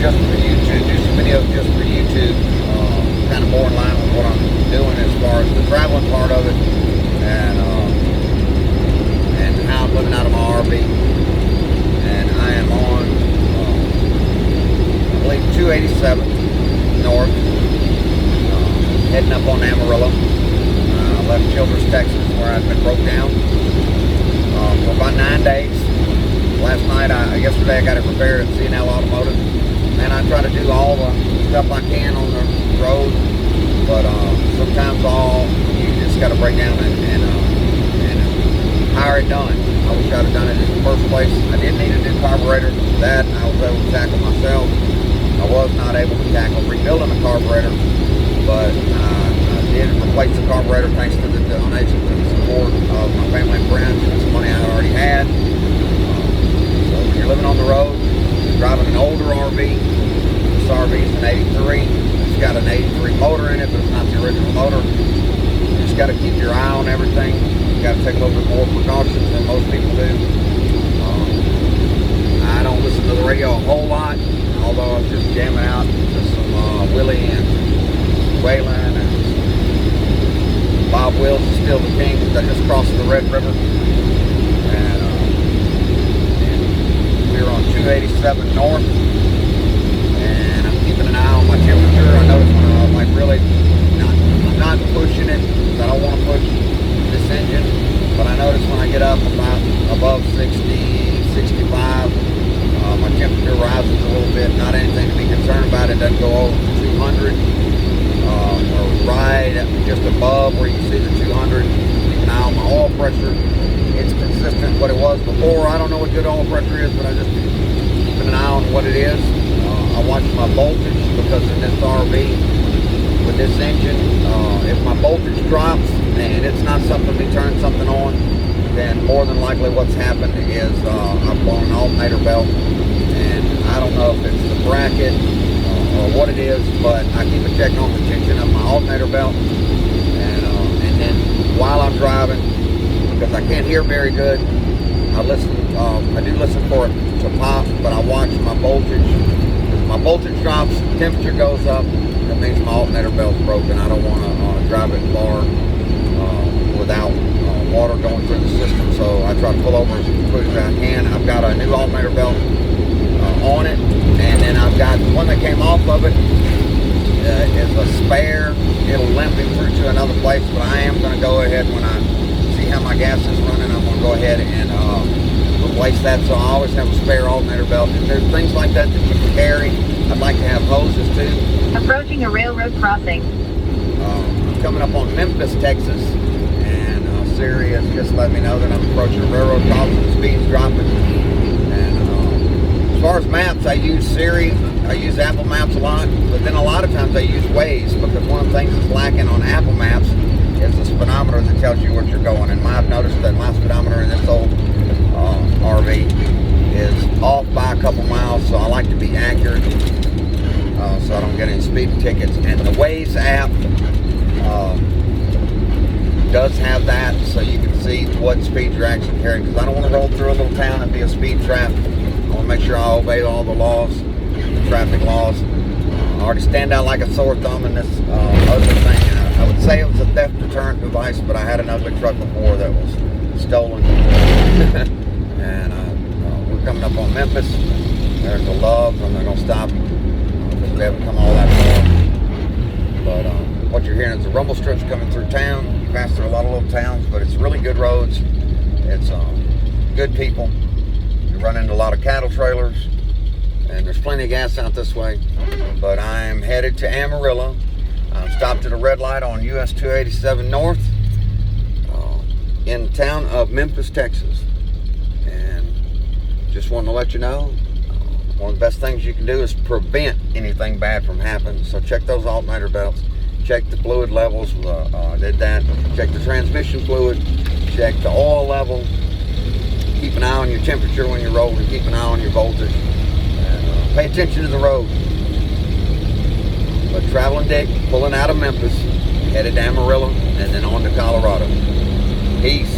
just for YouTube, do some videos just for YouTube, kind of more in line with what I'm doing as far as the traveling part of it, and how I'm living out of my RV. And I am on, I believe 287 north, heading up on Amarillo. Left Childress, Texas, where I've been broke down for about 9 days. Last night, yesterday I got it repaired at C&L Automotive, and I try to do all the stuff I can on the road, but sometimes you just got to break down and hire it done. I wish I'd have done it in the first place. I did need a new carburetor. That I was able to tackle myself. I was not able to tackle rebuilding the carburetor, but I did replace the carburetor thanks to the donations and support of my family and friends and some money I already had. So when you're living on the road, you're driving an older RV. This RV is an 83. It's got an 83 motor in it, but it's not the original motor. You just got to keep your eye on everything. You got to take a little bit more precautions than most people do. I don't listen to the radio a whole lot, although I'm just jamming out to some Willie and Waylon and Bob Wills is still the king. I just crossed the Red River, and we're on 287 north, and I'm keeping an eye on my temperature. I notice when I'm like really I'm not pushing it, because I don't want to push this engine, but I notice when I get up about above 60, 65, my temperature rises a little bit. Not anything to be concerned about. It doesn't go over 200. Or right just above where you see the 200. Keep an eye on my oil pressure. It's consistent what it was before. I don't know what good oil pressure is, but I just keep an eye on what it is. I watch my voltage, because in this RV with this engine, if my voltage drops and it's not something to turn something on, then more than likely what's happened is I've blown an alternator belt, and I don't know if it's the bracket or what it is, but I keep a check on the tension of my alternator belt, and then while I'm driving, because I can't hear very good, I do listen for it to pop, but I watch my voltage. If my voltage drops, temperature goes up, that means my alternator belt's broken. I don't want to drive it far without water going through the system, so I try to pull over as quick as I can. I've got a new alternator belt on it, and then I've got one that came off of it is a spare. It'll limp me through to another place, but I am going to go ahead when I see how my gas is running. I'm going to go ahead and replace that, so I always have a spare alternator belt. If there's things like that that you can carry, I'd like to have hoses too. Approaching a railroad crossing. I'm coming up on Memphis, Texas, and Siri has just let me know that I'm approaching a railroad crossing. The speed's dropping. As far as maps, I use Siri, I use Apple Maps a lot, but then a lot of times I use Waze, because one of the things that's lacking on Apple Maps is the speedometer that tells you where you're going. And I've noticed that my speedometer in this old RV is off by a couple miles, so I like to be accurate so I don't get any speeding tickets. And the Waze app does have that, so you can see what speed you're actually carrying, because I don't want to roll through a little town and be a speed trap. I want to make sure I obey all the laws, the traffic laws. I already stand out like a sore thumb in this other thing. I would say it was a theft deterrent device, but I had an ugly truck before that was stolen. And we're coming up on Memphis. There's the Loves, and they're going to stop because we haven't come all that far. But what you're hearing is the rumble strips coming through town. You pass through a lot of little towns, but it's really good roads. It's good people. Run into a lot of cattle trailers, and there's plenty of gas out this way. But I'm headed to Amarillo. I'm stopped at a red light on US 287 North in the town of Memphis, Texas. And just wanted to let you know, one of the best things you can do is prevent anything bad from happening. So check those alternator belts, check the fluid levels. I did that. Check the transmission fluid, check the oil level. Keep an eye on your temperature when you're rolling. Keep an eye on your voltage. And pay attention to the road. But Traveling Dick, pulling out of Memphis, headed to Amarillo, and then on to Colorado. Peace.